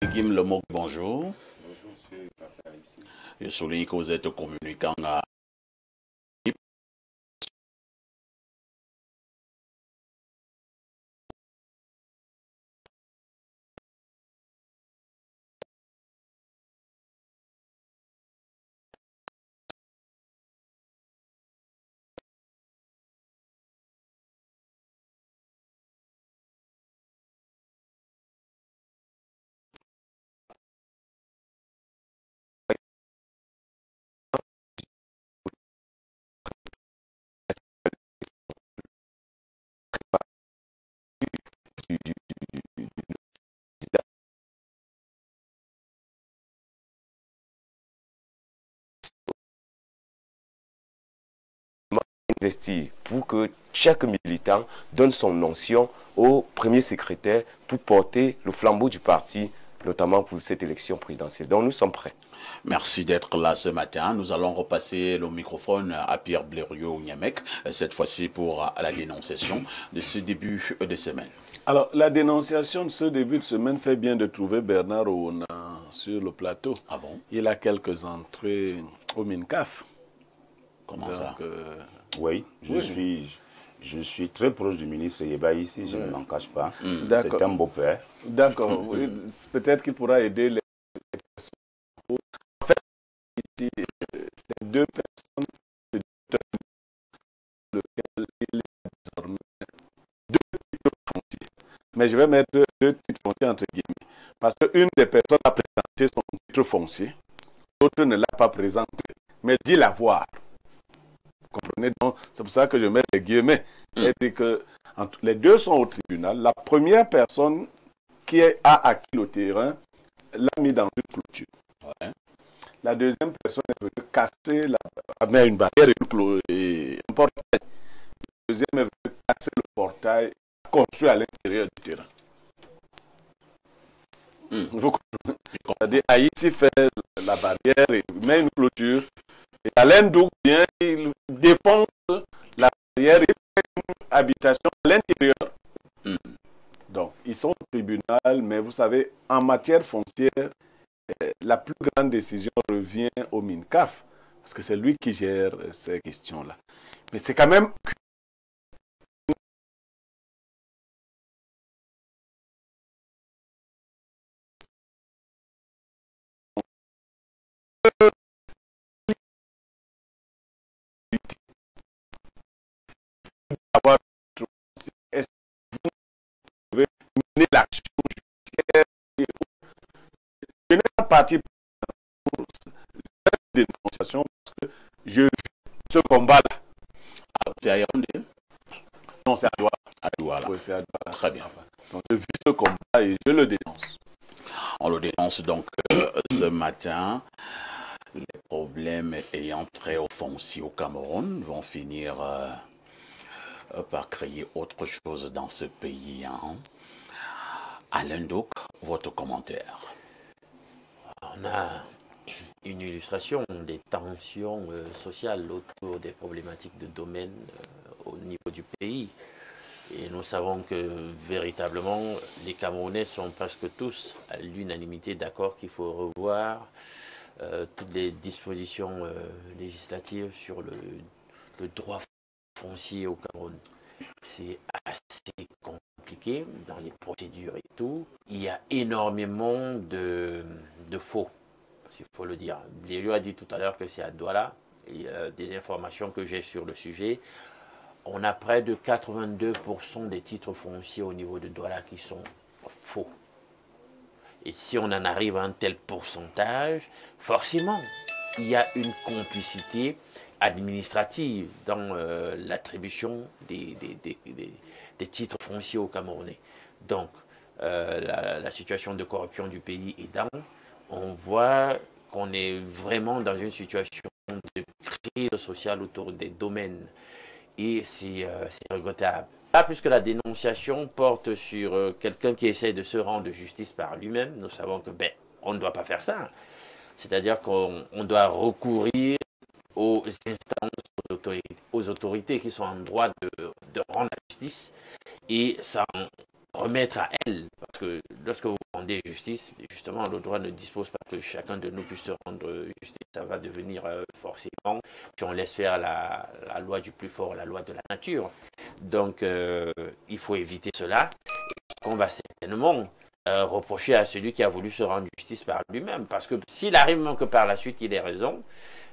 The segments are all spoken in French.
Guim Lemoc, bonjour. Bonjour, monsieur Papa ici. Je souligne que vous êtes communicant à Investir pour que chaque militant donne son notion au premier secrétaire pour porter le flambeau du parti, notamment pour cette élection présidentielle. Donc nous sommes prêts. Merci d'être là ce matin. Nous allons repasser le microphone à Pierre Blériot-Niamec, cette fois-ci pour la dénonciation de ce début de semaine. Alors, la dénonciation de ce début de semaine fait bien de trouver Bernard Ouna sur le plateau. Ah bon? Il a quelques entrées au MINCAF. Comment ça? Oui, je suis très proche du ministre Yeba ici, je ne m'en cache pas. C'est un beau-père. D'accord, oui, peut-être qu'il pourra aider les personnes. En fait, ici, c'est deux personnes lesquelles il est désormais deux titres fonciers. Mais je vais mettre deux titres fonciers entre guillemets. Parce qu'une des personnes a présenté son titre foncier, l'autre ne l'a pas présenté, mais dit l'avoir. Vous comprenez donc? C'est pour ça que je mets les guillemets. Et que les deux sont au tribunal. La première personne qui a acquis le terrain l'a mis dans une clôture. Ouais. La deuxième personne est venue casser une barrière et un portail. La deuxième est venue casser le portail construit à l'intérieur du terrain. Vous comprenez? C'est-à-dire, Haïti fait la barrière et met une clôture. Et Alain Douk vient, il défonce la barrière et fait une habitation à l'intérieur. Donc, ils sont au tribunal, mais vous savez, en matière foncière, la plus grande décision revient au MINCAF, parce que c'est lui qui gère ces questions-là. Mais c'est quand même... Est-ce que vous pouvez mener l'action judiciaire? Je n'ai pas parti pour cette dénonciation parce que je vis ce combat-là. C'est à Yaoundé? Non, c'est à Douala. À Douala. Oui, c'est à Douala. Très bien. Donc, je vis ce combat et je le dénonce. On le dénonce donc ce matin. Les problèmes ayant trait au foncier au Cameroun vont finir par créer autre chose dans ce pays. Alain Douk, votre commentaire? On a une illustration des tensions sociales autour des problématiques de domaine au niveau du pays. Et nous savons que véritablement, les Camerounais sont presque tous à l'unanimité d'accord qu'il faut revoir toutes les dispositions législatives sur le droit foncier au Cameroun. C'est assez compliqué dans les procédures et tout. Il y a énormément de faux, il faut le dire. Blériot a dit tout à l'heure que c'est à Douala. Et des informations que j'ai sur le sujet, on a près de 82% des titres fonciers au niveau de Douala qui sont faux. Et si on en arrive à un tel pourcentage, forcément, il y a une complicité administrative dans l'attribution des titres fonciers aux Camerounais. Donc, la situation de corruption du pays est dans. On voit qu'on est vraiment dans une situation de crise sociale autour des domaines. Et c'est regrettable. Pas plus que la dénonciation porte sur quelqu'un qui essaie de se rendre justice par lui-même. Nous savons que on ne doit pas faire ça. C'est-à-dire qu'on doit recourir aux instances, aux autorités qui sont en droit de rendre la justice et s'en remettre à elles. Parce que lorsque vous vous rendez justice. Justement, le droit ne dispose pas que chacun de nous puisse se rendre justice. Ça va devenir forcément, si on laisse faire la loi du plus fort, la loi de la nature. Donc, il faut éviter cela. On va certainement reprocher à celui qui a voulu se rendre justice par lui-même. Parce que s'il arrive même que par la suite, il ait raison,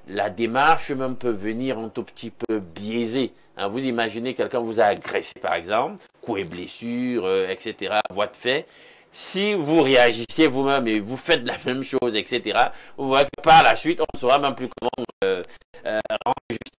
la démarche même peut venir un tout petit peu biaisée. Hein, vous imaginez quelqu'un vous a agressé, par exemple, coups et blessures, etc., voie de fait. Si vous réagissez vous-même et vous faites la même chose, etc., vous voyez que par la suite, on ne saura même plus comment rendre justice.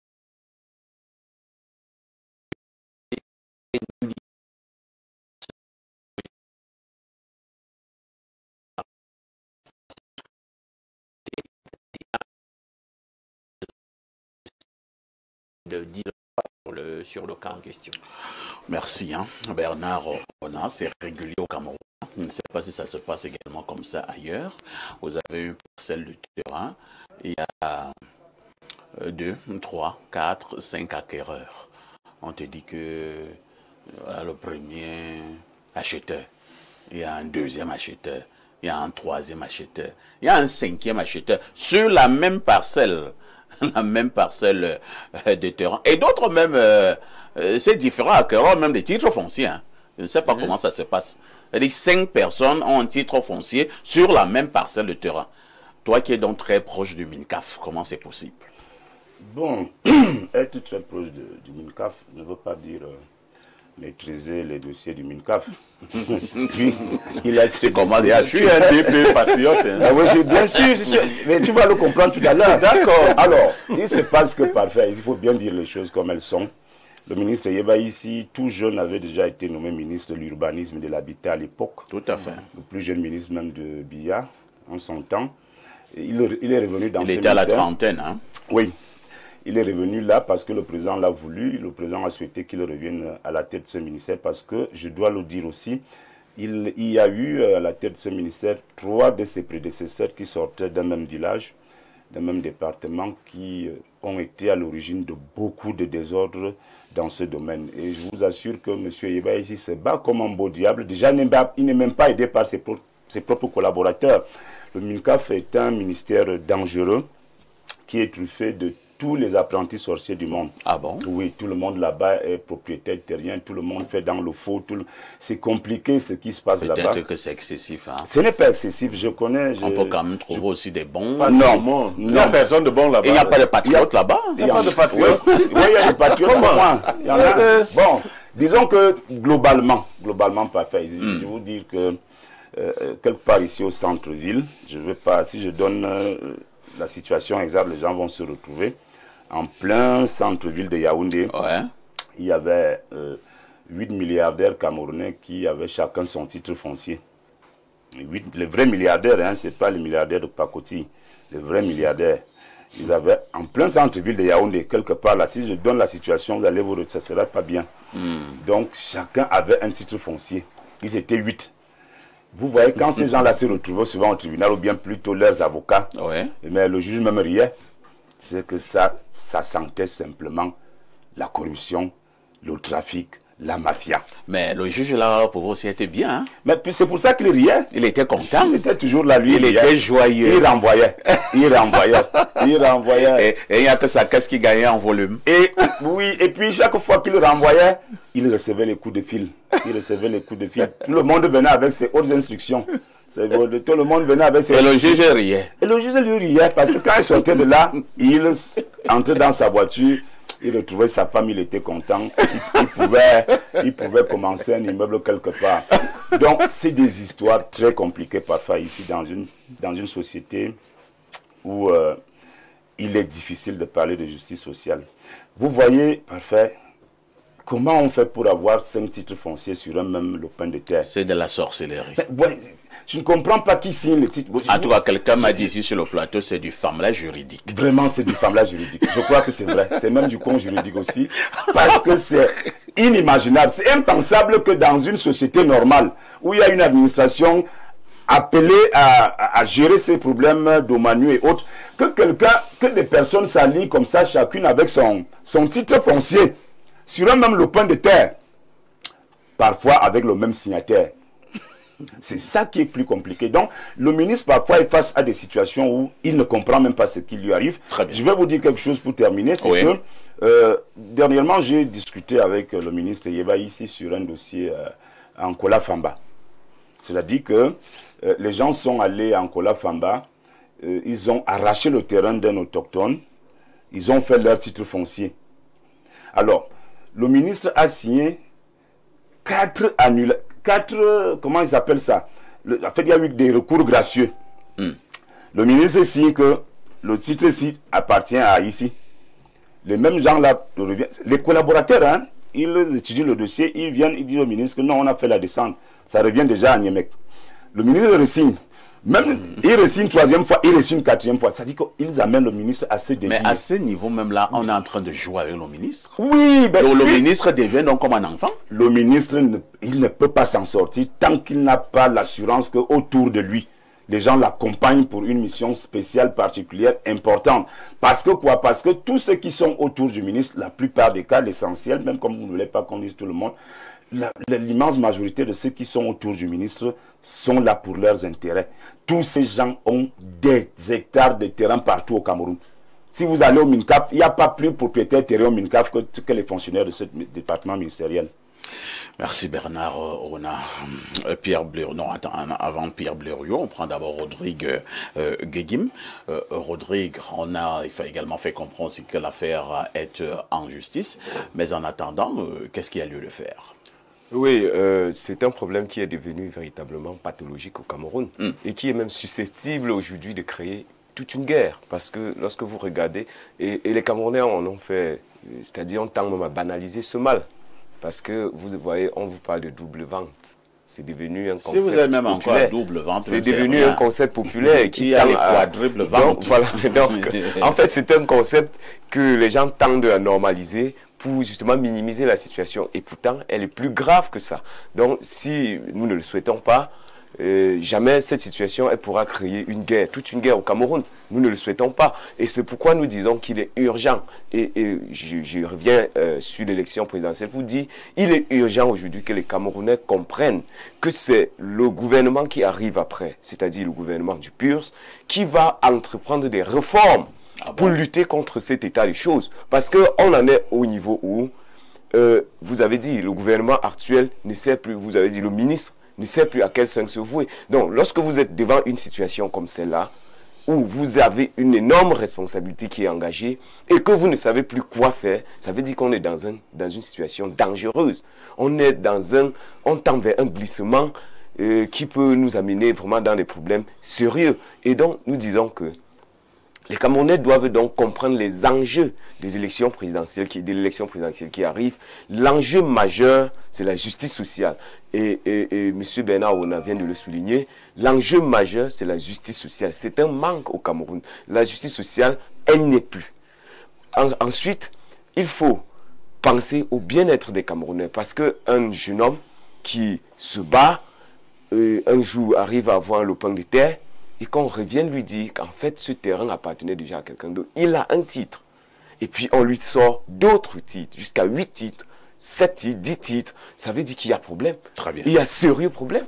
De 10 ans sur le cas en question. Merci. Bernard Ona, c'est régulier au Cameroun. Je ne sais pas si ça se passe également comme ça ailleurs. Vous avez une parcelle de terrain. Il y a 2, 3, 4, 5 acquéreurs. On te dit que le premier acheteur, il y a un deuxième acheteur, il y a un troisième acheteur, il y a un cinquième acheteur sur la même parcelle. La même parcelle de terrain. Et d'autres même, c'est différent, acquéreurs même des titres fonciers. Hein. Je ne sais pas comment ça se passe. C'est-à-dire 5 personnes ont un titre foncier sur la même parcelle de terrain. Toi qui es donc très proche du MINCAF, comment c'est possible? Bon, être très proche du MINCAF ne veut pas dire maîtriser les dossiers du MINCAF. Puis, il a c'est comment dire, je suis un DP patriote. Hein. Ah oui, bien sûr, mais tu vas le comprendre tout à l'heure. D'accord. Alors, il se passe que parfait, il faut bien dire les choses comme elles sont. Le ministre Yeba ici, tout jeune, avait déjà été nommé ministre de l'urbanisme et de l'habitat à l'époque. Tout à fait. Le plus jeune ministre même de Biya, en son temps. Il est revenu dans ce ministère. Il était à la trentaine, hein? Oui. Il est revenu là parce que le président l'a voulu. Le président a souhaité qu'il revienne à la tête de ce ministère parce que, je dois le dire aussi, il y a eu à la tête de ce ministère 3 de ses prédécesseurs qui sortaient d'un même village, d'un même département, qui ont été à l'origine de beaucoup de désordres dans ce domaine. Et je vous assure que M. Yeba ici se bat comme un beau diable. Déjà, il n'est même pas aidé par ses propres collaborateurs. Le MINCAF est un ministère dangereux qui est truffé de tous les apprentis sorciers du monde. Ah bon? Oui, tout le monde là-bas est propriétaire terrien, tout le monde fait dans le faux. C'est compliqué ce qui se passe là-bas. Peut-être que c'est excessif. Hein? Ce n'est pas excessif, je connais. On peut quand même trouver aussi des bons. Non, il n'y a personne de bon là-bas. Il n'y a pas de patriotes là-bas? Il n'y a pas de patriotes. Oui, il y a des patriotes. Il y en a. Bon, disons que globalement parfait. Je vais vous dire que quelque part ici au centre-ville, je veux pas, si je donne la situation exacte, les gens vont se retrouver. En plein centre-ville de Yaoundé, il y avait 8 milliardaires camerounais qui avaient chacun son titre foncier. Les vrais milliardaires, hein, ce n'est pas les milliardaires de Pakoti, les vrais milliardaires. Ils avaient en plein centre-ville de Yaoundé, quelque part là, si je donne la situation, vous allez vous retrouver, ça ne sera pas bien. Donc chacun avait un titre foncier. Ils étaient 8. Vous voyez, quand ces gens-là se retrouvaient souvent au tribunal, ou bien plutôt leurs avocats, mais le juge même riait. C'est que ça sentait simplement la corruption, le trafic, la mafia. Mais le juge là, pour vous aussi, était bien. Hein? Mais puis c'est pour ça qu'il riait. Il était content. Il était toujours là, lui. Il était joyeux. Il renvoyait. Il renvoyait. Et il n'y a que sa caisse qui gagnait en volume. Et oui, et puis chaque fois qu'il renvoyait, il recevait les coups de fil. Tout le monde venait avec ses hautes instructions. Tout le monde venait avec ses... Et le juge riait. Et le juge lui riait parce que quand il sortait de là, il entrait dans sa voiture, il retrouvait sa femme, il était content. Il pouvait commencer un immeuble quelque part. Donc, c'est des histoires très compliquées parfois ici dans une société où il est difficile de parler de justice sociale. Vous voyez, parfait, comment on fait pour avoir 5 titres fonciers sur un même lopin de terre? C'est de la sorcellerie. Je ne comprends pas qui signe les titres. En tout cas, quelqu'un m'a dit ici sur le plateau, c'est du femmelage juridique. Vraiment, c'est du femmelage juridique. Je crois que c'est vrai. C'est même du con juridique aussi. Parce que c'est inimaginable. C'est impensable que dans une société normale, où il y a une administration appelée à gérer ces problèmes domaniaux et autres, que des personnes s'allient comme ça, chacune avec son titre foncier, sur un même lopin de terre, parfois avec le même signataire. C'est ça qui est plus compliqué. Donc, le ministre, parfois, est face à des situations où il ne comprend même pas ce qui lui arrive. Je vais vous dire quelque chose pour terminer. C'est que, dernièrement, j'ai discuté avec le ministre Yeba ici sur un dossier en Kola Famba. C'est-à-dire que les gens sont allés en Kola Famba, ils ont arraché le terrain d'un autochtone, ils ont fait leur titre foncier. Alors, le ministre a signé 4 comment ils appellent ça? En fait, il y a eu des recours gracieux. Le ministre signe que le titre-ci appartient à ici. Les mêmes gens-là, les collaborateurs, hein, ils étudient le dossier, ils viennent, ils disent au ministre que non, on a fait la descente. Ça revient déjà à Niemek. Le ministre resigne. Même, il resigne 3e fois, il resigne 4e fois. Ça dit qu'ils amènent le ministre à se dédier. Mais à ce niveau même là, on est en train de jouer avec le ministre. Oui, ben, le ministre devient donc comme un enfant. Le ministre, il ne peut pas s'en sortir tant qu'il n'a pas l'assurance qu'autour de lui, les gens l'accompagnent pour une mission spéciale, particulière, importante. Parce que quoi? Parce que tous ceux qui sont autour du ministre, la plupart des cas, l'essentiel, même comme vous ne voulez pas qu'on dise tout le monde, l'immense majorité de ceux qui sont autour du ministre sont là pour leurs intérêts. Tous ces gens ont des hectares de terrain partout au Cameroun. Si vous allez au MINCAF, il n'y a pas plus propriétaire terrain au MINCAF que les fonctionnaires de ce département ministériel. Merci Bernard. On a Pierre Blériot. Non, attends, avant Pierre Blériot, on prend d'abord Rodrigue Guegim. Rodrigue, il faut également fait comprendre aussi que l'affaire est en justice. Mais en attendant, qu'est-ce qu'il y a lieu de faire? Oui, c'est un problème qui est devenu véritablement pathologique au Cameroun et qui est même susceptible aujourd'hui de créer toute une guerre. Parce que lorsque vous regardez, et les Camerounais en ont fait, c'est-à-dire on tend même à banaliser ce mal. Parce que vous voyez, on vous parle de double vente. C'est devenu un concept si vous avez même populaire. encore double vente, c'est devenu un concept populaire qui tend à quadruple vente. Donc, voilà, donc en fait, c'est un concept que les gens tendent à normaliser pour justement minimiser la situation. Et pourtant, elle est plus grave que ça. Donc, si nous ne le souhaitons pas, jamais cette situation elle pourra créer une guerre, toute une guerre au Cameroun. Nous ne le souhaitons pas. Et c'est pourquoi nous disons qu'il est urgent. Et je reviens sur l'élection présidentielle pour dire il est urgent aujourd'hui que les Camerounais comprennent que c'est le gouvernement qui arrive après, c'est-à-dire le gouvernement du PURS, qui va entreprendre des réformes pour lutter contre cet état de choses. Parce qu'on en est au niveau où, vous avez dit, le gouvernement actuel ne sait plus, vous avez dit, le ministre ne sait plus à quel sens se vouer. Donc, lorsque vous êtes devant une situation comme celle-là, où vous avez une énorme responsabilité qui est engagée et que vous ne savez plus quoi faire, ça veut dire qu'on est dans une situation dangereuse. On tend vers un glissement qui peut nous amener vraiment dans des problèmes sérieux. Et donc, nous disons que les Camerounais doivent donc comprendre les enjeux des élections présidentielles qui arrivent. L'enjeu majeur, c'est la justice sociale. Et M. Bernard Ona vient de le souligner. L'enjeu majeur, c'est la justice sociale. C'est un manque au Cameroun. La justice sociale, elle n'est plus. Ensuite, il faut penser au bien-être des Camerounais. Parce qu'un jeune homme qui se bat, un jour arrive à avoir un lopin de terre, et qu'on revienne lui dire qu'en fait, ce terrain appartenait déjà à quelqu'un d'autre. Il a un titre. Et puis, on lui sort d'autres titres, jusqu'à 8 titres, 7 titres, 10 titres. Ça veut dire qu'il y a problème. Très bien. Il y a sérieux problème.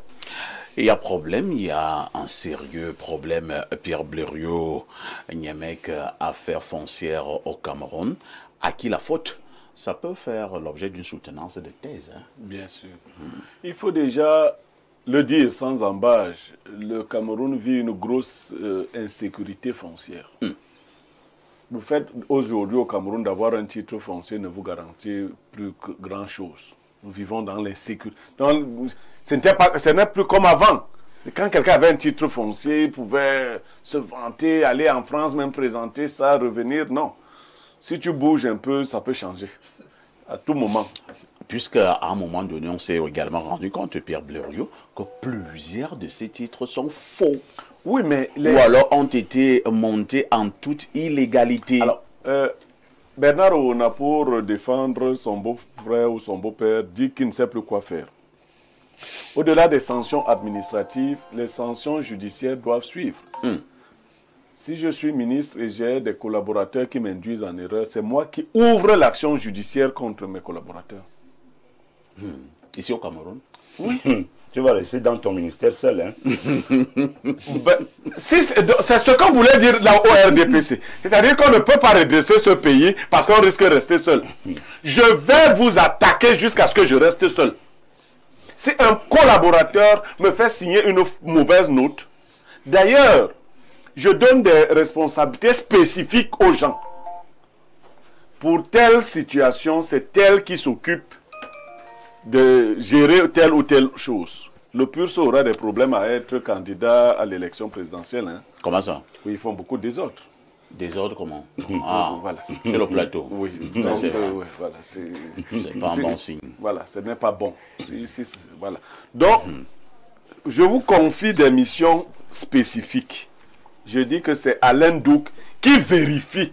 Il y a problème, il y a un sérieux problème. Pierre Blériot, Niemek, affaire foncière au Cameroun. À qui la faute? Ça peut faire l'objet d'une soutenance de thèse. Hein? Bien sûr. Il faut déjà le dire sans embâche, le Cameroun vit une grosse insécurité foncière. Vous faites aujourd'hui au Cameroun d'avoir un titre foncier ne vous garantit plus grand-chose. Nous vivons dans l'insécurité. Ce n'est plus comme avant. Quand quelqu'un avait un titre foncier, il pouvait se vanter, aller en France, même présenter ça, revenir. Non. Si tu bouges un peu, ça peut changer. À tout moment. Puisqu'à un moment donné, on s'est également rendu compte, Pierre Blériot, que plusieurs de ces titres sont faux. Oui, mais ou alors ont été montés en toute illégalité. Alors, Bernard Ona, pour défendre son beau-frère ou son beau-père, dit qu'il ne sait plus quoi faire. Au-delà des sanctions administratives, les sanctions judiciaires doivent suivre. Si je suis ministre et j'ai des collaborateurs qui m'induisent en erreur, c'est moi qui ouvre l'action judiciaire contre mes collaborateurs. Ici au Cameroun? Oui. Tu vas rester dans ton ministère seul. Hein? C'est ce qu'on voulait dire là au RDPC. C'est-à-dire qu'on ne peut pas redresser ce pays parce qu'on risque de rester seul. Je vais vous attaquer jusqu'à ce que je reste seul. Si un collaborateur me fait signer une mauvaise note, d'ailleurs, je donne des responsabilités spécifiques aux gens. Pour telle situation, c'est elle qui s'occupe de gérer telle ou telle chose. Le PURS aura des problèmes à être candidat à l'élection présidentielle. Hein. Comment ça? Oui, ils font beaucoup de désordres. Désordre comment? Voilà. Sur le plateau. Oui, Donc, voilà, c'est pas un bon signe. Voilà, ce n'est pas bon. Voilà. Donc, je vous confie des missions spécifiques. Je dis que c'est Alain Douk qui vérifie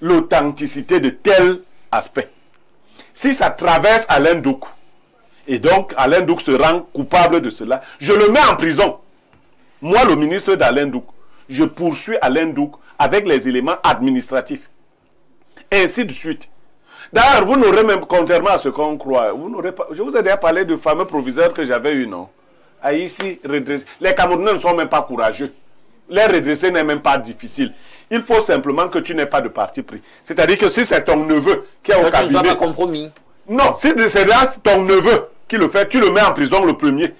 l'authenticité de tel aspect. Si ça traverse Alain Douk, et donc Alain Douk se rend coupable de cela, je le mets en prison. Moi, le ministre d'Alain Douk, je poursuis Alain Douk avec les éléments administratifs. Et ainsi de suite. D'ailleurs, vous n'aurez même, contrairement à ce qu'on croit, vous n'aurez pas. Je vous ai déjà parlé du fameux proviseur que j'avais eu, non? À ici, redresser. Les Camerounais ne sont même pas courageux. Les redresser n'est même pas difficile. Il faut simplement que tu n'aies pas de parti pris. C'est-à-dire que si c'est ton neveu qui est au cabinet... Tu ne vas pas compromis. Non, si c'est là ton neveu qui le fait, tu le mets en prison le premier.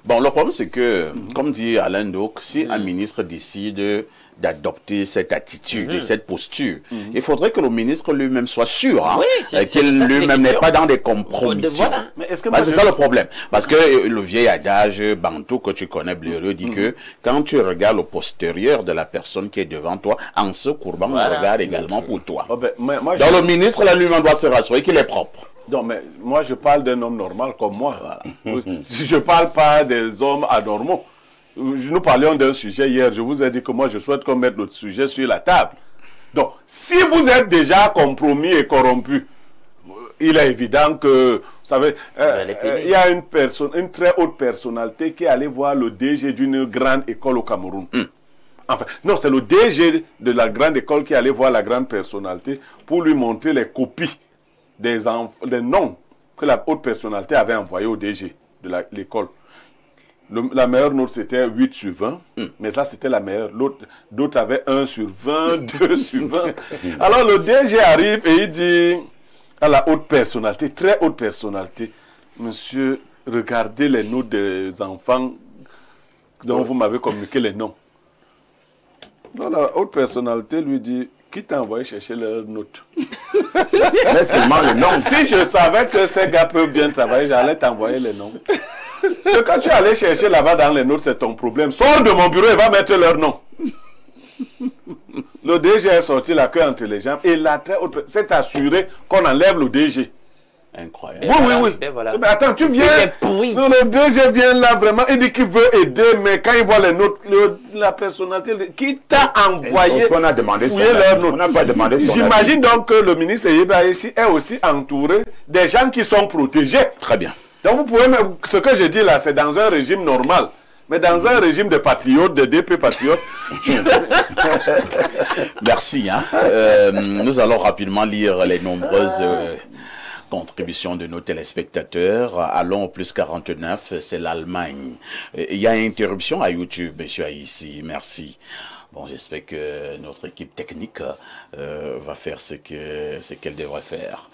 Bon, le problème, c'est que, comme dit Alain Douk, si un ministre décide d'adopter cette attitude et cette posture, il faudrait que le ministre lui-même soit sûr qu'il lui-même n'est pas dans des compromissions. Mais est-ce que c'est ça le problème. Parce que le vieil adage bantou que tu connais, Blériot, dit que quand tu regardes au postérieur de la personne qui est devant toi, en se courbant, on regarde également pour toi. Oh ben, moi, donc le ministre, là, lui-même doit se rassurer qu'il est propre. Non, mais moi, je parle d'un homme normal comme moi. Voilà. Je ne parle pas des hommes anormaux. Nous parlions d'un sujet hier. Je vous ai dit que moi, je souhaite qu'on mette notre sujet sur la table. Donc, si vous êtes déjà compromis et corrompu, il est évident que, vous savez, il y a une très haute personnalité qui est allée voir le DG d'une grande école au Cameroun. Enfin, non, c'est le DG de la grande école qui est allé voir la grande personnalité pour lui montrer les copies des noms que la haute personnalité avait envoyés au DG de l'école. La meilleure note, c'était 8 sur 20, mais ça, c'était la meilleure. D'autres avaient 1 sur 20, 2 sur 20. Alors, le DG arrive et il dit à la haute personnalité, très haute personnalité, monsieur, regardez les notes des enfants dont vous m'avez communiqué les noms. Donc, la haute personnalité lui dit, qui t'a envoyé chercher leurs notes? Mais seulement les noms. Si je savais que ces gars peuvent bien travailler, j'allais t'envoyer les noms. Ce que tu allais chercher là-bas dans les notes, c'est ton problème. Sors de mon bureau et va mettre leur nom. Le DG est sorti la queue entre les jambes et la très haute s'est assuré qu'on enlève le DG. Incroyable. Oui. Mais attends, tu viens. Non, le DG vient là vraiment. Il dit qu'il veut aider, mais quand il voit les notes, la personnalité, qui t'a envoyé on a demandé leurs notes. On n'a pas demandé son avis. J'imagine donc que le ministre Yeba ici est aussi entouré des gens qui sont protégés. Très bien. Donc vous pouvez, ce que je dis là, c'est dans un régime normal. Mais dans un régime de patriotes, de DP patriotes... Merci. Nous allons rapidement lire les nombreuses contributions de nos téléspectateurs. Allons au plus 49, c'est l'Allemagne. Il y a interruption à YouTube, monsieur Aïssi. Merci. Bon, j'espère que notre équipe technique va faire ce qu'elle devrait faire.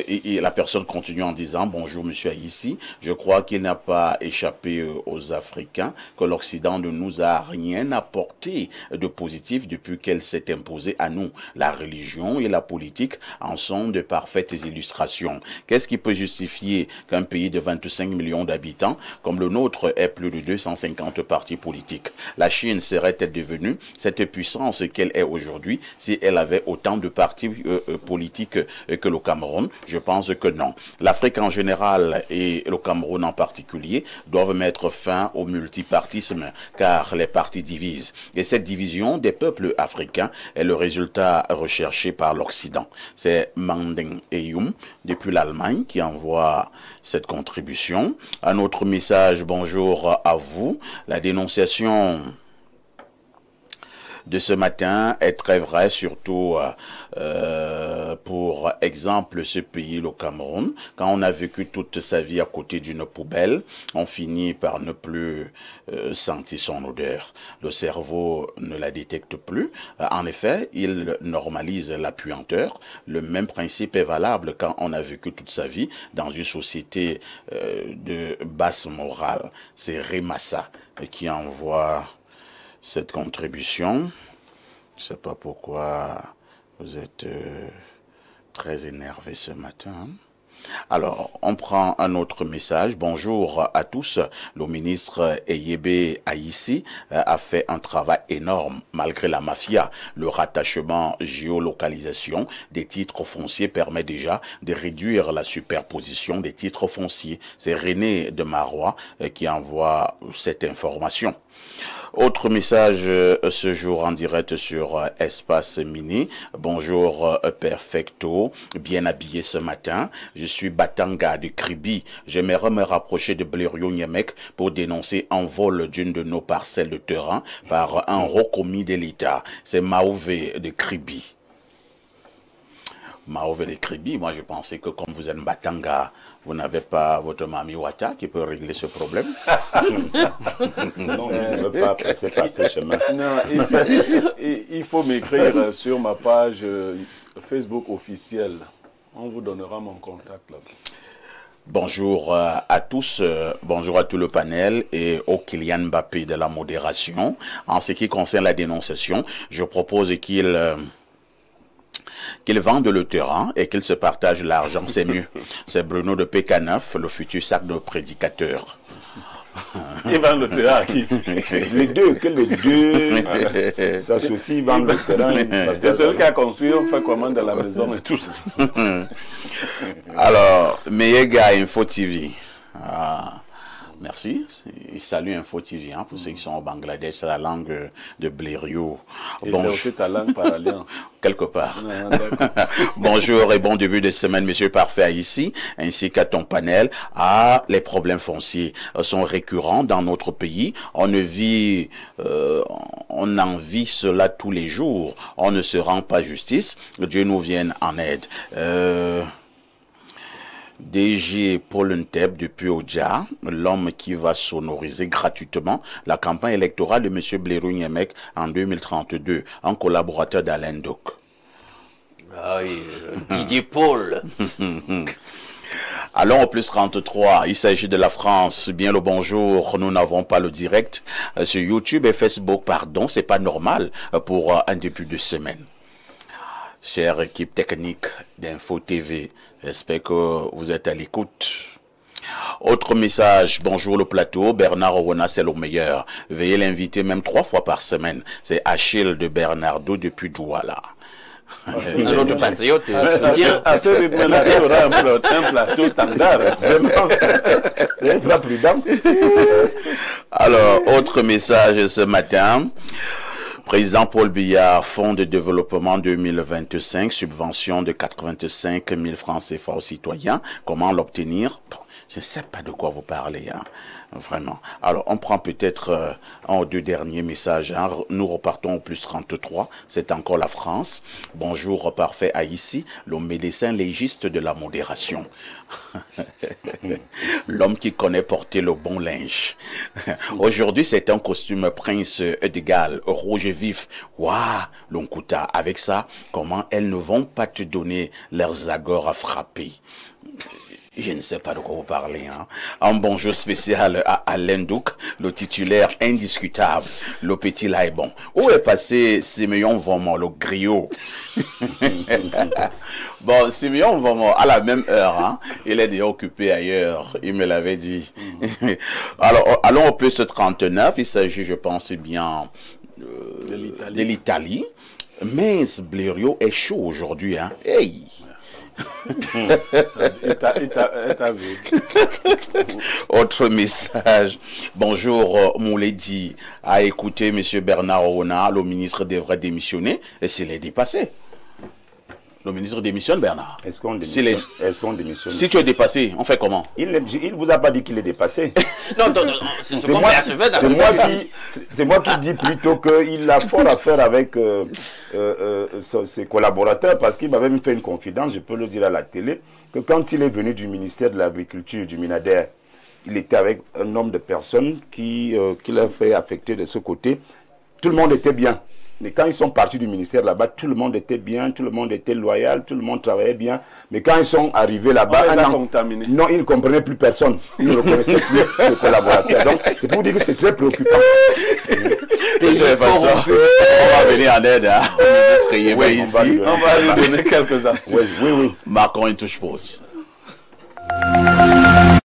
Et la personne continue en disant, bonjour monsieur Aïssi, je crois qu'il n'a pas échappé aux Africains que l'Occident ne nous a rien apporté de positif depuis qu'elle s'est imposée à nous. La religion et la politique en sont de parfaites illustrations. Qu'est-ce qui peut justifier qu'un pays de 25 millions d'habitants comme le nôtre ait plus de 250 partis politiques? La Chine serait-elle devenue cette puissance qu'elle est aujourd'hui si elle avait autant de partis politiques que le Cameroun? Je pense que non. L'Afrique en général et le Cameroun en particulier doivent mettre fin au multipartisme car les partis divisent. Et cette division des peuples africains est le résultat recherché par l'Occident. C'est Mandeng Eyoum depuis l'Allemagne qui envoie cette contribution. Un autre message, bonjour à vous. La dénonciation de ce matin est très vrai, surtout pour exemple ce pays, le Cameroun. Quand on a vécu toute sa vie à côté d'une poubelle, on finit par ne plus sentir son odeur. Le cerveau ne la détecte plus. En effet, il normalise la puanteur. Le même principe est valable quand on a vécu toute sa vie dans une société de basse morale. C'est Remassa qui envoie cette contribution. Je ne sais pas pourquoi vous êtes très énervé ce matin. Alors, on prend un autre message. Bonjour à tous. Le ministre Eyebe Aïssi a fait un travail énorme malgré la mafia. Le rattachement géolocalisation des titres fonciers permet déjà de réduire la superposition des titres fonciers. C'est René de Marois qui envoie cette information. Autre message ce jour en direct sur Espace Mini. Bonjour Perfecto, bien habillé ce matin. Je suis Batanga de Kribi. J'aimerais me rapprocher de Blériot Niemek pour dénoncer un vol d'une de nos parcelles de terrain par un haut commis de l'État. C'est Maouvé de Kribi. Maouvé de Kribi, moi je pensais que comme vous êtes Batanga, vous n'avez pas votre Mami Wata qui peut régler ce problème. Non, je ne veux pas passer par ce chemin. Non, il faut m'écrire sur ma page Facebook officielle. On vous donnera mon contact là. Bonjour à tous, bonjour à tout le panel et au Kylian Mbappé de la modération. En ce qui concerne la dénonciation, je propose qu'il vendent le terrain et qu'ils se partagent l'argent, c'est mieux. C'est Bruno de PK9, le futur sac de prédicateur. Ils vendent le terrain à qui? Les deux, que les deux s'associent, vendent le terrain. C'est celui qui a construit, on fait comment dans la maison et tout ça. Alors, Meyega Info TV. Merci. Il salue Info TV hein, pour ceux qui sont au Bangladesh, c'est la langue de Blériot. Et c'est aussi ta langue par alliance. Quelque part. Bonjour et bon début de semaine, monsieur Parfait ici, ainsi qu'à ton panel. Les problèmes fonciers sont récurrents dans notre pays. On en vit cela tous les jours. On ne se rend pas justice. Dieu nous vienne en aide. DG Paul Nteb depuis Oja, l'homme qui va sonoriser gratuitement la campagne électorale de M. Blériot Niemek en 2032, un collaborateur d'Alain Doc. Ah oui, Didier Paul. Allons au plus 33, il s'agit de la France. Bien le bonjour, nous n'avons pas le direct sur YouTube et Facebook, pardon, c'est pas normal pour un début de semaine. Chère équipe technique d'Info TV, j'espère que vous êtes à l'écoute. Autre message, bonjour le plateau, Bernard Owona c'est le meilleur. Veuillez l'inviter même 3 fois par semaine. C'est Achille de Bernardo depuis Douala. Un autre patriote. À ce rythme-là, il y aura un plateau standard. C'est pas prudent. Alors, autre message ce matin. Président Paul Biya, Fonds de développement 2025, subvention de 85 000 francs CFA aux citoyens. Comment l'obtenir? Je ne sais pas de quoi vous parlez, hein, vraiment. Alors, on prend peut-être un ou deux derniers messages. Hein. Nous repartons au plus 33. C'est encore la France. Bonjour, Parfait Aïssi, le médecin légiste de la modération. L'homme qui connaît porter le bon linge. Aujourd'hui, c'est un costume Prince de Galles, rouge vif. Waouh, Lonkuta. Avec ça, comment elles ne vont pas te donner leurs agores à frapper? Je ne sais pas de quoi vous parlez. Hein. Un bonjour spécial à Alain Douk, le titulaire indiscutable, le petit là est bon. Où est passé Simeon Vomon, le griot? Bon, Simeon Vomon, à la même heure, hein, il est déjà occupé ailleurs, il me l'avait dit. Alors, allons au plus 39, il s'agit, je pense bien, de l'Italie. Mais Blériot est chaud aujourd'hui. Hein. Hey! Autre message. Bonjour Mouledi. À écouter M. Bernard Owona, le ministre devrait démissionner et s'il est dépassé. Le ministre démissionne, Bernard. Est-ce qu'on démissionne? Si tu es dépassé, on fait comment? Il ne vous a pas dit qu'il est dépassé. Non, c'est c'est moi qui dis plutôt qu'il a fort à faire avec ses collaborateurs, parce qu'il m'a même fait une confidence, je peux le dire à la télé, que quand il est venu du ministère de l'Agriculture, du Minader, il était avec un nombre de personnes qui l'a fait affecter de ce côté. Tout le monde était bien. Mais quand ils sont partis du ministère là-bas, tout le monde était bien, tout le monde était loyal, tout le monde travaillait bien. Mais quand ils sont arrivés là-bas, non, ils ne comprenaient plus personne. Ils ne reconnaissaient plus les collaborateurs. Donc, c'est pour dire que c'est très préoccupant. De toute façon, on va venir en aide au ministre Yéba ici. On va lui donner quelques astuces. Oui. Marquons une touche pause.